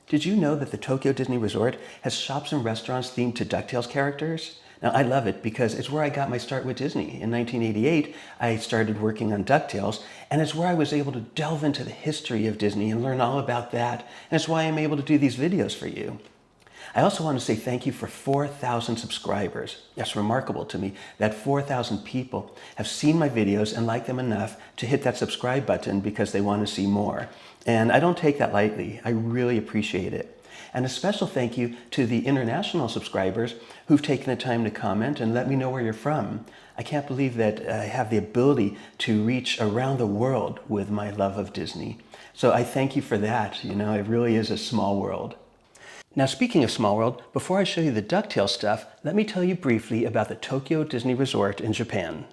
Did you know that the Tokyo Disney Resort has shops and restaurants themed to DuckTales characters? Now, I love it because it's where I got my start with Disney. In 1988, I started working on DuckTales, and it's where I was able to delve into the history of Disney and learn all about that, and it's why I'm able to do these videos for you. I also want to say thank you for 4,000 subscribers. That's remarkable to me that 4,000 people have seen my videos and liked them enough to hit that subscribe button because they want to see more. And I don't take that lightly. I really appreciate it. And a special thank you to the international subscribers who've taken the time to comment and let me know where you're from. I can't believe that I have the ability to reach around the world with my love of Disney. So I thank you for that. You know, it really is a small world. Now, speaking of small world, before I show you the DuckTales stuff, let me tell you briefly about the Tokyo Disney Resort in Japan.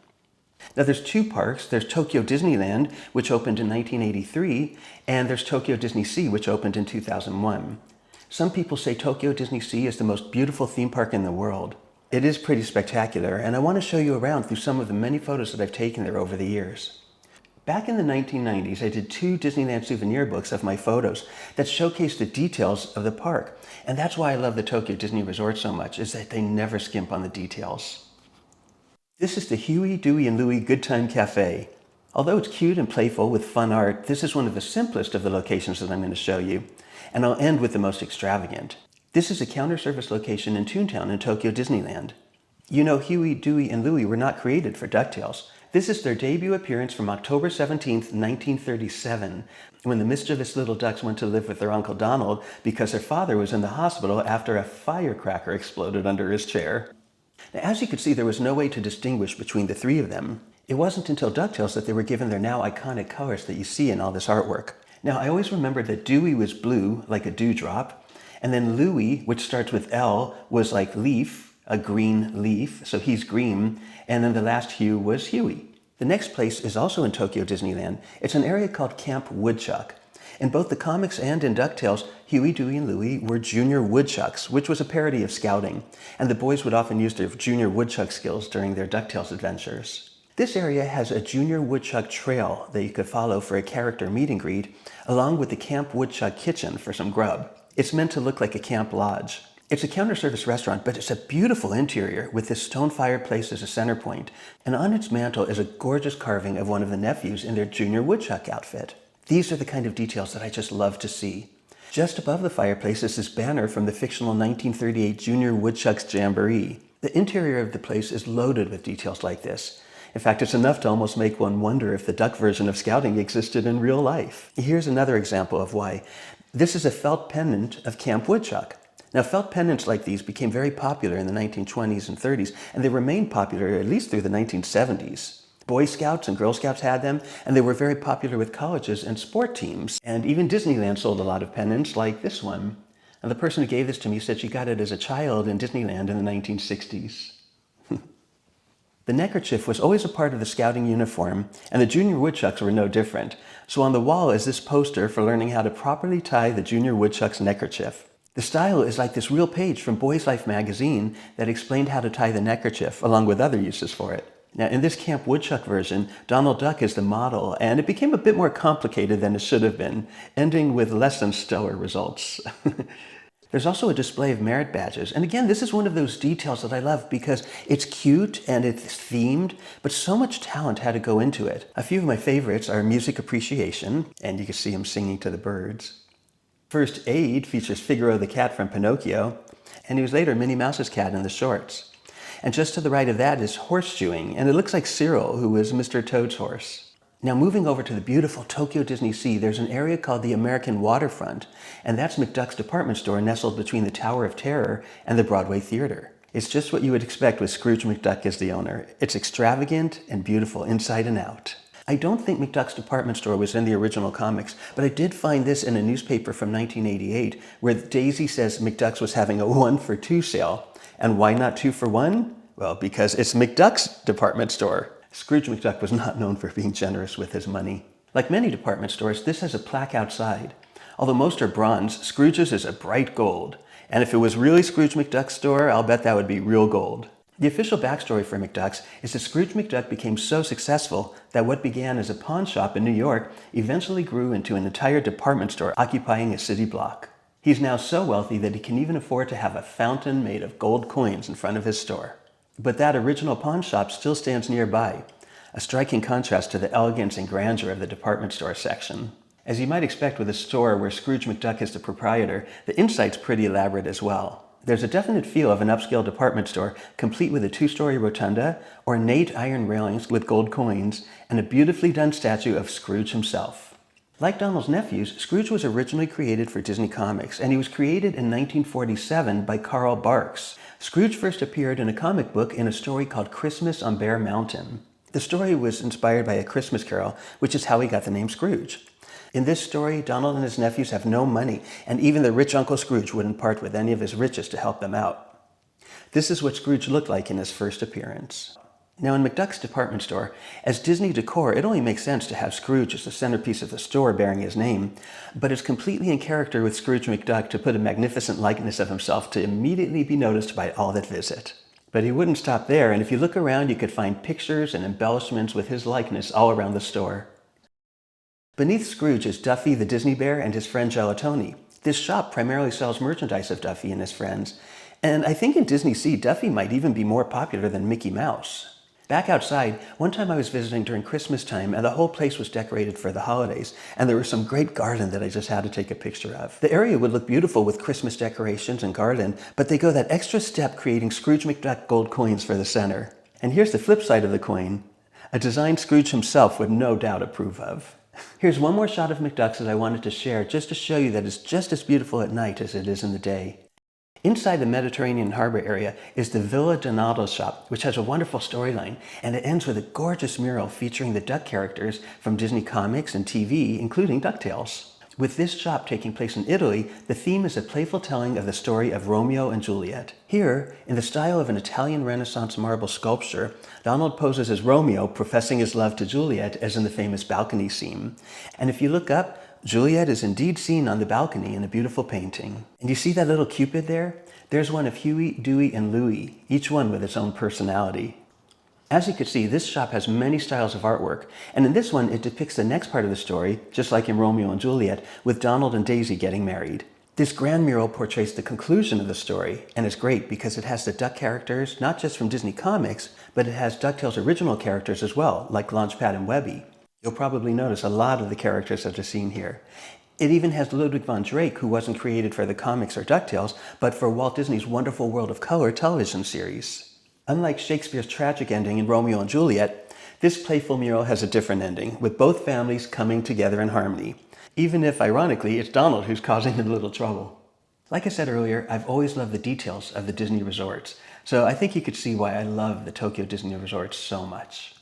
Now, there's two parks. There's Tokyo Disneyland, which opened in 1983, and there's Tokyo DisneySea, which opened in 2001. Some people say Tokyo DisneySea is the most beautiful theme park in the world. It is pretty spectacular, and I want to show you around through some of the many photos that I've taken there over the years. Back in the 1990s, I did 2 Disneyland souvenir books of my photos that showcased the details of the park. And that's why I love the Tokyo Disney Resort so much, is that they never skimp on the details. This is the Huey, Dewey, and Louie Good Time Café. Although it's cute and playful with fun art, this is one of the simplest of the locations that I'm going to show you. And I'll end with the most extravagant. This is a counter service location in Toontown in Tokyo Disneyland. You know, Huey, Dewey, and Louie were not created for DuckTales. This is their debut appearance from October 17th, 1937, when the mischievous little ducks went to live with their Uncle Donald because their father was in the hospital after a firecracker exploded under his chair. Now, as you can see, there was no way to distinguish between the 3 of them. It wasn't until DuckTales that they were given their now iconic colors that you see in all this artwork. Now, I always remembered that Dewey was blue, like a dewdrop, and then Louie, which starts with L, was like leaf, a green leaf, so he's green, and then the last Hugh was Huey. The next place is also in Tokyo Disneyland. It's an area called Camp Woodchuck. In both the comics and in DuckTales, Huey, Dewey, and Louie were junior woodchucks, which was a parody of scouting, and the boys would often use their junior woodchuck skills during their DuckTales adventures. This area has a junior woodchuck trail that you could follow for a character meet and greet, along with the Camp Woodchuck kitchen for some grub. It's meant to look like a camp lodge. It's a counter-service restaurant, but it's a beautiful interior with this stone fireplace as a center point, and on its mantle is a gorgeous carving of one of the nephews in their junior woodchuck outfit. These are the kind of details that I just love to see. Just above the fireplace is this banner from the fictional 1938 Junior Woodchucks Jamboree. The interior of the place is loaded with details like this. In fact, it's enough to almost make one wonder if the duck version of scouting existed in real life. Here's another example of why. This is a felt pendant of Camp Woodchuck. Now, felt pendants like these became very popular in the 1920s and 30s, and they remained popular at least through the 1970s. Boy Scouts and Girl Scouts had them, and they were very popular with colleges and sport teams. And even Disneyland sold a lot of pendants like this one. And the person who gave this to me said she got it as a child in Disneyland in the 1960s. The neckerchief was always a part of the scouting uniform, and the junior woodchucks were no different. So on the wall is this poster for learning how to properly tie the junior woodchuck's neckerchief. The style is like this real page from Boy's Life magazine that explained how to tie the neckerchief, along with other uses for it. Now, in this Camp Woodchuck version, Donald Duck is the model, and it became a bit more complicated than it should have been, ending with less than stellar results. There's also a display of merit badges, and again, this is one of those details that I love because it's cute and it's themed, but so much talent had to go into it. A few of my favorites are Music Appreciation, and you can see him singing to the birds. First Aid features Figaro the cat from Pinocchio, and he was later Minnie Mouse's cat in the shorts. And just to the right of that is Horseshoeing, and it looks like Cyril, who is Mr. Toad's horse. Now, moving over to the beautiful Tokyo DisneySea, there's an area called the American Waterfront, and that's McDuck's department store nestled between the Tower of Terror and the Broadway Theater. It's just what you would expect with Scrooge McDuck as the owner. It's extravagant and beautiful inside and out. I don't think McDuck's department store was in the original comics, but I did find this in a newspaper from 1988 where Daisy says McDuck's was having a 1 for 2 sale. And why not 2 for 1? Well, because it's McDuck's department store. Scrooge McDuck was not known for being generous with his money. Like many department stores, this has a plaque outside. Although most are bronze, Scrooge's is a bright gold. And if it was really Scrooge McDuck's store, I'll bet that would be real gold. The official backstory for McDuck's is that Scrooge McDuck became so successful that what began as a pawn shop in New York eventually grew into an entire department store occupying a city block. He's now so wealthy that he can even afford to have a fountain made of gold coins in front of his store. But that original pawn shop still stands nearby, a striking contrast to the elegance and grandeur of the department store section. As you might expect with a store where Scrooge McDuck is the proprietor, the inside's pretty elaborate as well. There's a definite feel of an upscale department store, complete with a 2-story rotunda, ornate iron railings with gold coins, and a beautifully done statue of Scrooge himself. Like Donald's nephews, Scrooge was originally created for Disney Comics, and he was created in 1947 by Carl Barks. Scrooge first appeared in a comic book in a story called Christmas on Bear Mountain. The story was inspired by A Christmas Carol, which is how he got the name Scrooge. In this story, Donald and his nephews have no money, and even the rich Uncle Scrooge wouldn't part with any of his riches to help them out. This is what Scrooge looked like in his first appearance. Now in McDuck's department store, as Disney decor, it only makes sense to have Scrooge as the centerpiece of the store bearing his name, but it's completely in character with Scrooge McDuck to put a magnificent likeness of himself to immediately be noticed by all that visit. But he wouldn't stop there, and if you look around, you could find pictures and embellishments with his likeness all around the store. Beneath Scrooge is Duffy the Disney Bear and his friend Gelatoni. This shop primarily sells merchandise of Duffy and his friends, and I think in DisneySea, Duffy might even be more popular than Mickey Mouse. Back outside, one time I was visiting during Christmas time and the whole place was decorated for the holidays, and there was some great garland that I just had to take a picture of. The area would look beautiful with Christmas decorations and garland, but they go that extra step creating Scrooge McDuck gold coins for the center. And here's the flip side of the coin, a design Scrooge himself would no doubt approve of. Here's one more shot of McDuck's that I wanted to share just to show you that it's just as beautiful at night as it is in the day. Inside the Mediterranean harbor area is the Villa Donaldo shop, which has a wonderful storyline, and it ends with a gorgeous mural featuring the duck characters from Disney Comics and TV, including DuckTales. With this shop taking place in Italy, the theme is a playful telling of the story of Romeo and Juliet. Here, in the style of an Italian Renaissance marble sculpture, Donald poses as Romeo, professing his love to Juliet, as in the famous balcony scene. And if you look up, Juliet is indeed seen on the balcony in a beautiful painting. And you see that little Cupid there? There's one of Huey, Dewey, and Louie, each one with its own personality. As you can see, this shop has many styles of artwork, and in this one it depicts the next part of the story, just like in Romeo and Juliet, with Donald and Daisy getting married. This grand mural portrays the conclusion of the story, and it's great because it has the duck characters, not just from Disney Comics, but it has DuckTales' original characters as well, like Launchpad and Webby. You'll probably notice a lot of the characters that are seen here. It even has Ludwig von Drake, who wasn't created for the comics or DuckTales, but for Walt Disney's Wonderful World of Color television series. Unlike Shakespeare's tragic ending in Romeo and Juliet, this playful mural has a different ending, with both families coming together in harmony. Even if, ironically, it's Donald who's causing a little trouble. Like I said earlier, I've always loved the details of the Disney resorts, so I think you could see why I love the Tokyo Disney resorts so much.